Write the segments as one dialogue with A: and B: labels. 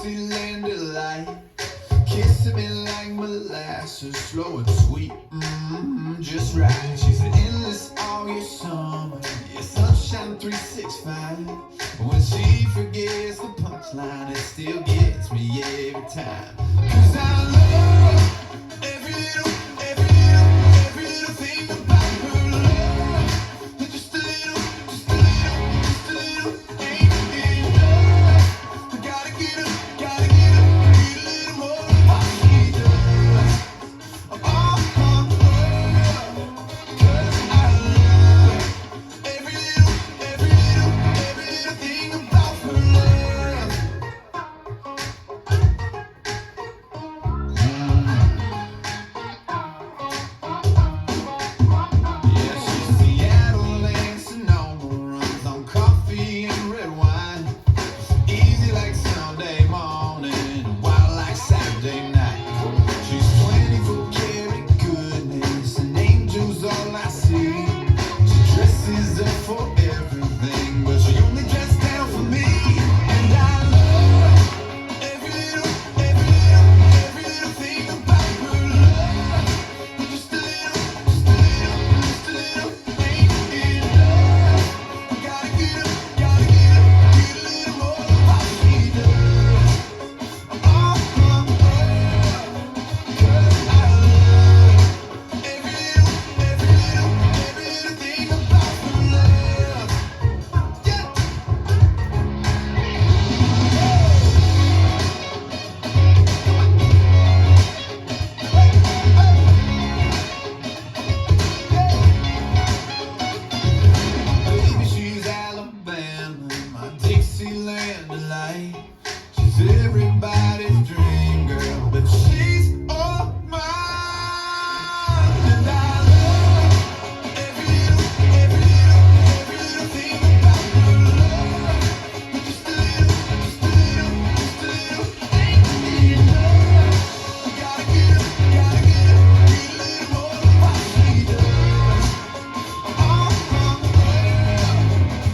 A: Dixieland delight, kissing me like molasses, slow and sweet, just right. She's an endless all year summer, yeah, sunshine 365. When she forgets the punchline, it still gets me every time. 'Cause I love every little thing about her love. Just a little ain't enough. I gotta get a little more of what she does. Oh, 'cause I love every little thing about her love. Yeah, she's Seattle and Sonoma, runs on coffee and red wine. Easy like Sunday morning, wild like Saturday night. She's 24 karat goodness, and angels all I see. She dresses up for everything, but she only dresses down for me. And I love every little thing about her love. Just a little ain't enough. I gotta get a little more of what she does. Oh, 'cause I love every little thing about her love. Yeah. Baby, she's Alabama, my Dixieland delight. She's everybody's dream girl, but she's all mine. And I love every little thing about her love. Just a little ain't enough. I gotta get a little more of what she does. Oh,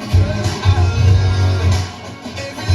A: 'cause I love every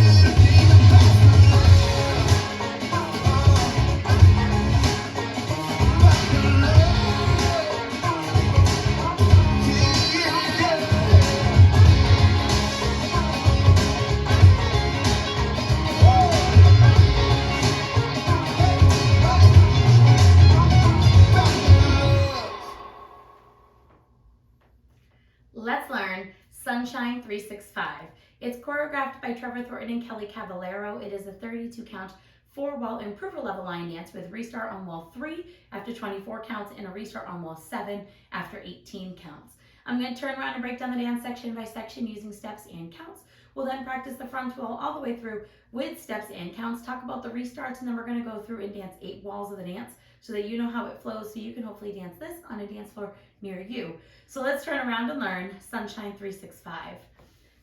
A: little thing about her love. About her love. Yeah.
B: Let's learn Sunshine 365. It's choreographed by Trevor Thornton Kelly Cavallaro. It is a 32 count 4-wall improver level line dance with restart on wall 3 after 24 counts and a restart on wall 7 after 18 counts. I'm going to turn around and break down the dance section by section using steps and counts. We'll then practice the front wall all the way through with steps and counts, talk about the restarts, and then we're going to go through and dance 8 walls of the dance so that you know how it flows, so you can hopefully dance this on a dance floor near you. So let's turn around and learn Sunshine 365.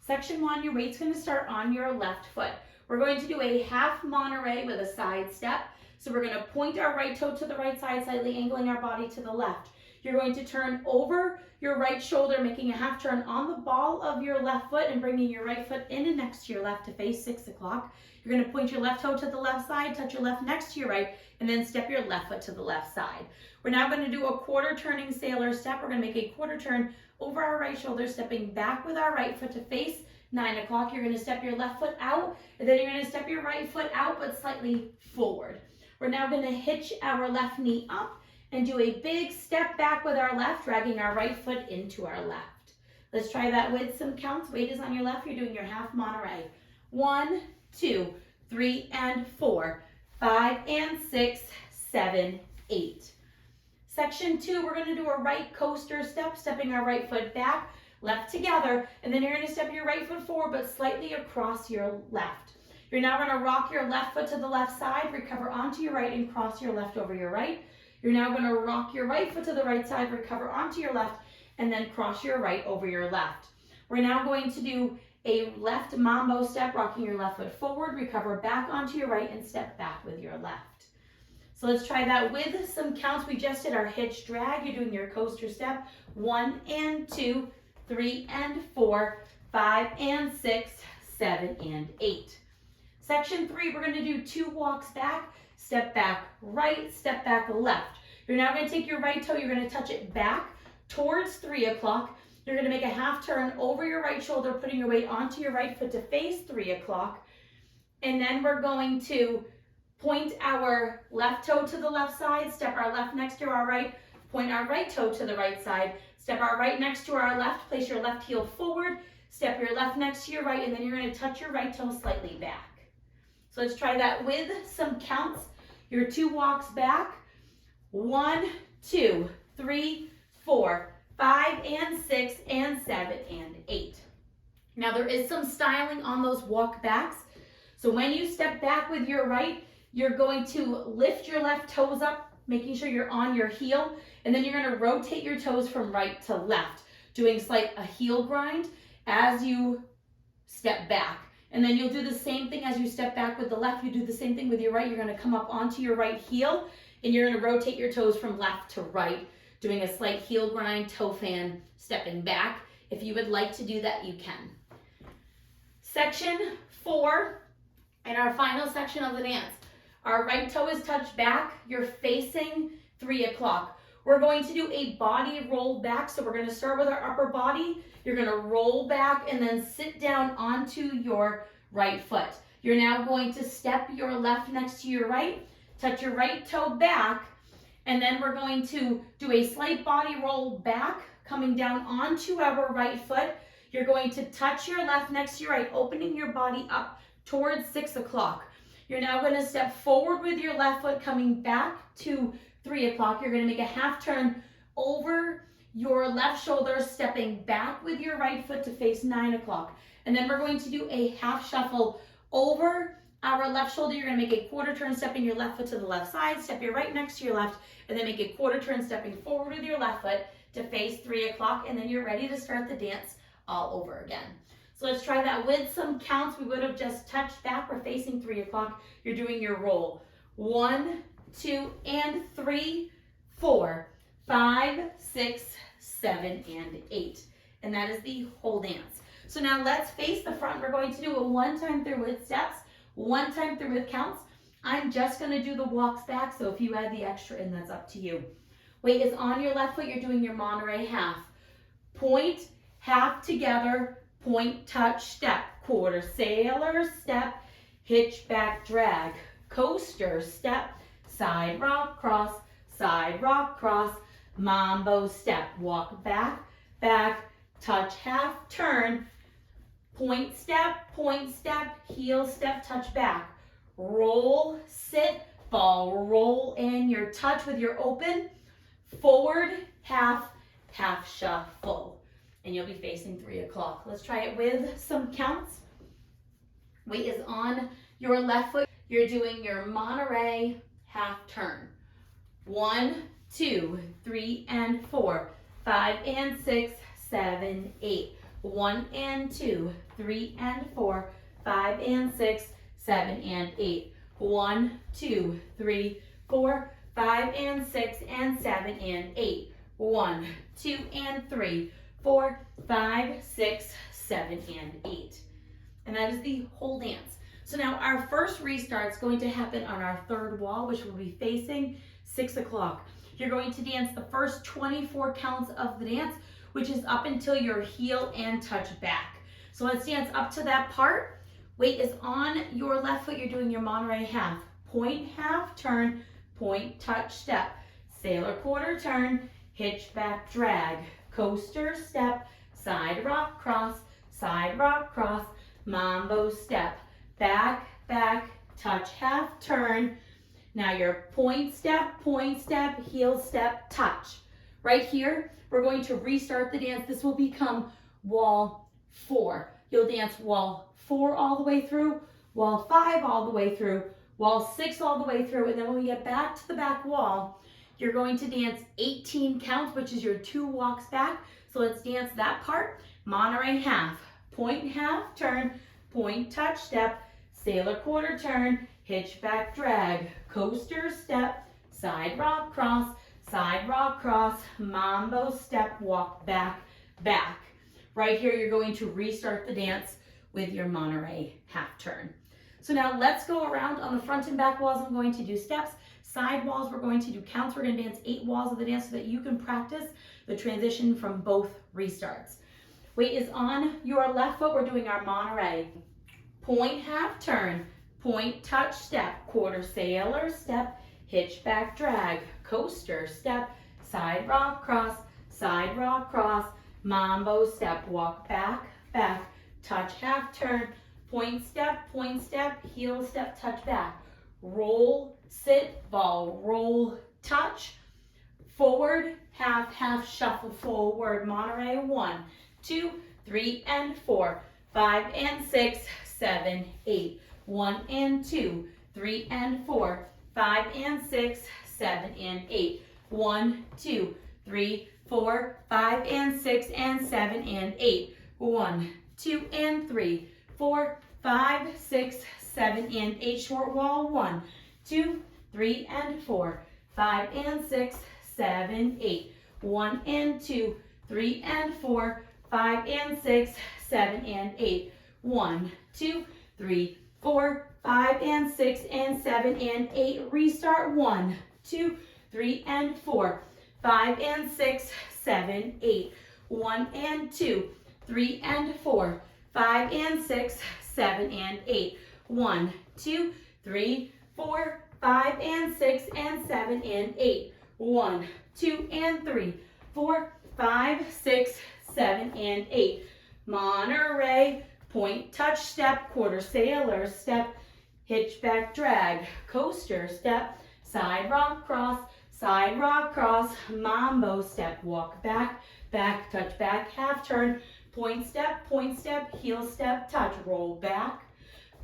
B: Section 1, your weight's going to start on your left foot. We're going to do a half Monterey with a side step. So we're going to point our right toe to the right side, slightly angling our body to the left. You're going to turn over your right shoulder, making a half turn on the ball of your left foot and bringing your right foot in and next to your left to face 6 o'clock. You're going to point your left toe to the left side, touch your left next to your right, and then step your left foot to the left side. We're now going to do a quarter turning sailor step. We're going to make a quarter turn over our right shoulder, stepping back with our right foot to face 9 o'clock. You're going to step your left foot out, and then you're going to step your right foot out, but slightly forward. We're now going to hitch our left knee up and do a big step back with our left, dragging our right foot into our left. Let's try that with some counts. Weight is on your left. You're doing your half Monterey. 1, 2, 3, and 4, 5, and 6, 7, 8. Section 2, we're going to do a right coaster step, stepping our right foot back, left together, and then you're going to step your right foot forward, but slightly across your left. You're now going to rock your left foot to the left side, recover onto your right, and cross your left over your right. You're now going to rock your right foot to the right side, recover onto your left, and then cross your right over your left. We're now going to do a left mambo step, rocking your left foot forward, recover back onto your right, and step back with your left. So let's try that with some counts. We just did our hitch drag. You're doing your coaster step. 1 and 2, 3 and 4, 5 and 6, 7, and 8. Section 3, we're going to do 2 walks back, step back right, step back left. You're now going to take your right toe, you're going to touch it back towards 3 o'clock. You're going to make a half turn over your right shoulder, putting your weight onto your right foot to face 3 o'clock. And then we're going to point our left toe to the left side, step our left next to our right, point our right toe to the right side, step our right next to our left, place your left heel forward, step your left next to your right, and then you're going to touch your right toe slightly back. So let's try that with some counts. Your 2 walks back. 1, 2, 3, 4, 5, and 6, and 7, and 8. Now there is some styling on those walk backs. So when you step back with your right, you're going to lift your left toes up, making sure you're on your heel, and then you're going to rotate your toes from right to left, doing a heel grind as you step back. And then you'll do the same thing as you step back with the left. You do the same thing with your right. You're going to come up onto your right heel, and you're going to rotate your toes from left to right, doing a slight heel grind, toe fan, stepping back. If you would like to do that, you can. Section 4, and our final section of the dance. Our right toe is touched back. You're facing 3 o'clock. We're going to do a body roll back. So we're going to start with our upper body. You're going to roll back and then sit down onto your right foot. You're now going to step your left next to your right, touch your right toe back, and then we're going to do a slight body roll back, coming down onto our right foot. You're going to touch your left next to your right, opening your body up towards 6 o'clock. You're now going to step forward with your left foot, coming back to 3 o'clock. You're going to make a half turn over your left shoulder, stepping back with your right foot to face 9 o'clock. And then we're going to do a half shuffle over our left shoulder. You're going to make a quarter turn, stepping your left foot to the left side, step your right next to your left, and then make a quarter turn, stepping forward with your left foot to face 3 o'clock. And then you're ready to start the dance all over again. So let's try that with some counts. We would have just touched back. We're facing 3 o'clock. You're doing your roll. 1, 2, and 3, 4, 5, 6, 7, and 8. And that is the whole dance. So now let's face the front. We're going to do a 1 time through with steps, 1 time through with counts. I'm just going to do the walks back, so if you add the extra in, that's up to you. Weight is on your left foot. You're doing your Monterey half. Point, half together, point, touch, step, quarter, sailor, step, hitch, back, drag, coaster, step, side rock, cross, mambo, step, walk back, back, touch, half, turn, point, step, heel, step, touch, back, roll, sit, ball, roll, and your touch with your open, forward, half, half shuffle. And you'll be facing 3 o'clock. Let's try it with some counts. Weight is on your left foot. You're doing your Monterey half turn. 1, 2, 3, and 4, 5, and 6, 7, 8. 1 and 2, 3 and 4, 5 and 6, 7 and 8. 1, 2, 3, 4, 5 and 6, and 7 and 8. 1, 2, and 3, 4, 5, 6, 7, and 8. And that is the whole dance. So now our first restart is going to happen on our third wall, which will be facing 6 o'clock. You're going to dance the first 24 counts of the dance, which is up until your heel and touch back. So let's dance up to that part. Weight is on your left foot. You're doing your Monterey half. Point, half, turn, point, touch, step. Sailor, quarter turn, hitch, back, drag. Coaster, step, side rock, cross, mambo, step, back, back, touch, half, turn. Now your point, step, heel, step, touch. Right here, we're going to restart the dance. This will become wall 4. You'll dance wall 4 all the way through, wall 5 all the way through, wall 6 all the way through, and then when we get back to the back wall, you're going to dance 18 counts, which is your 2 walks back. So let's dance that part. Monterey half, point, half, turn, point, touch, step, sailor, quarter turn, hitch, back, drag, coaster, step, side rock, cross, mambo, step, walk back, back. Right here, you're going to restart the dance with your Monterey half turn. So now let's go around on the front and back walls. I'm going to do steps. Side walls, we're going to do counts. We're going to dance 8 walls of the dance so that you can practice the transition from both restarts. Weight is on your left foot. We're doing our Monterey. Point, half turn, point, touch, step, quarter sailor, step, hitch, back, drag, coaster, step, side rock, cross, mambo, step, walk, back, back, touch, half turn, point, step, heel, step, touch, back, roll, sit, ball, roll, touch, forward, half, half, shuffle, forward, Monterey, 1, 2, 3, and 4, 5, and 6, 7, 8, 1, and 2, 3, and 4, 5, and 6, 7, and 8, 1, 2, 3, 4, 5, and 6, and 7, and 8, 1, 2, and 3, 4, 5, 6, 7, and 8, short wall, 1, 2, 3, and 4, 5, and 6, 7, 8, 1, and 2, 3, and 4, 5, and 6, 7, and 8, 1, 2, 3, 4, 5, and 6, and 7, and 8, restart, 1, 2, 3, and 4, 5, and 6, 7, 8, 1, and 2, 3, and 4, 5, and 6, 7, and 8, 1, 2, 3, 4, 5, and 6, and 7, and 8, 1, 2, and 3, 4, 5, 6, 7, and 8, Monterey, point, touch, step, quarter sailor, step, hitch, back, drag, coaster, step, side rock, cross, mambo, step, walk, back, back, touch, back, half turn, point, step, heel, step, touch, roll, back,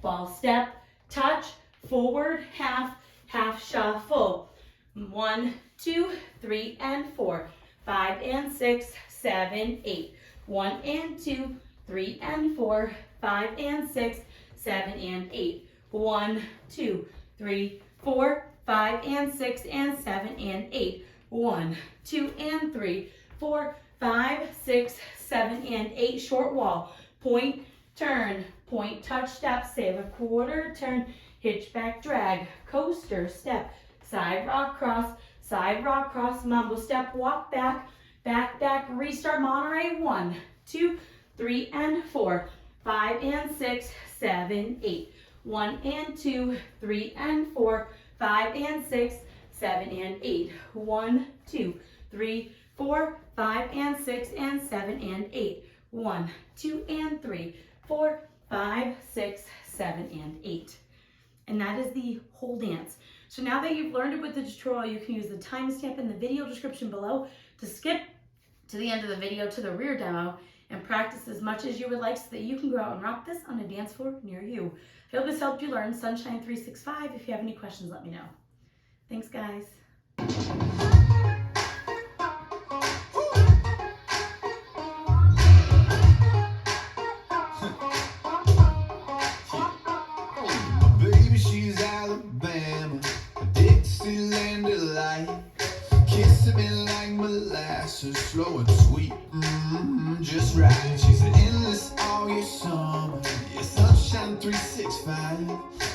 B: ball, step, touch, forward, half, half, shuffle, 1, 2, 3, and 4, 5, and 6, 7, 8, 1, and 2, 3, and 4, 5, and 6, 7, and 8, 1, 2, 3, 4, 5, and 6, and 7, and 8, 1, 2, and 3, 4, 5, 6, 7, and 8, short wall, point, turn, point, touch, step, save a quarter turn, hitch, back, drag, coaster, step, side rock, cross, mambo, step, walk, back, back, back, restart, Monterey, 1, 2, 3, and 4, 5, and 6, 7, 8, 1, and 2, 3, and 4, 5, and 6, 7, and 8, 1, 2, 3, 4, 5, and 6, and 7, and 8, 1, 2, and 3, 4, 5, 6, 7, and 8. And that is the whole dance. So now that you've learned it with the tutorial, you can use the timestamp in the video description below to skip to the end of the video to the rear demo and practice as much as you would like so that you can go out and rock this on a dance floor near you. I hope this helped you learn Sunshine 365. If you have any questions, let me know. Thanks, guys.
A: Baby, she's Alabama, addicted to land of life. Kissing me like molasses, slow and sweet, just right. She's endless all year summer, yeah, Sunshine 365.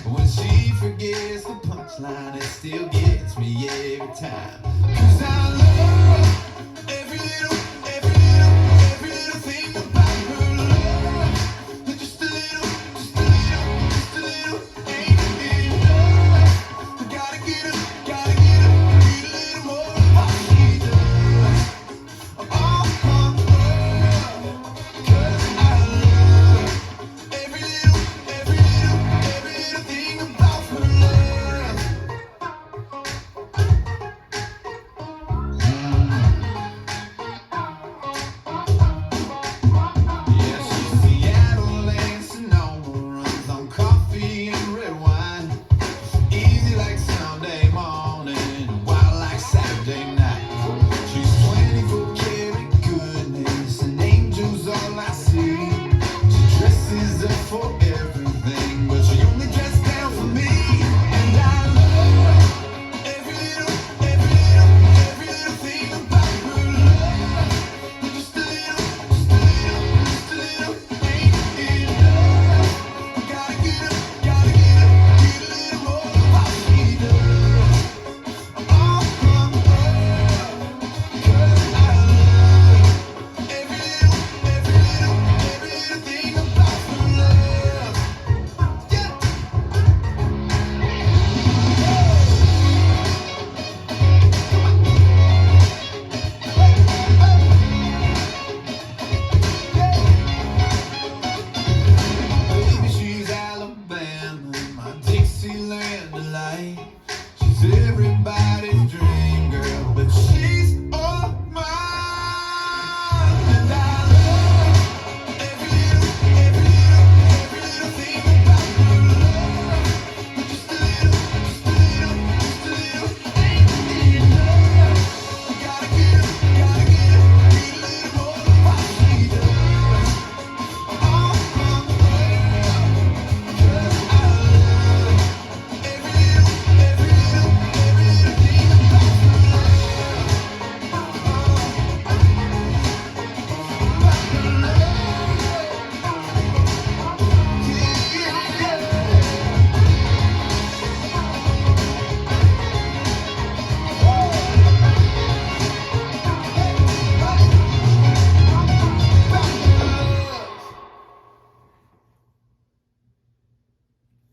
A: When she forgets the punchline, it still gets me every time. 'Cause I love every little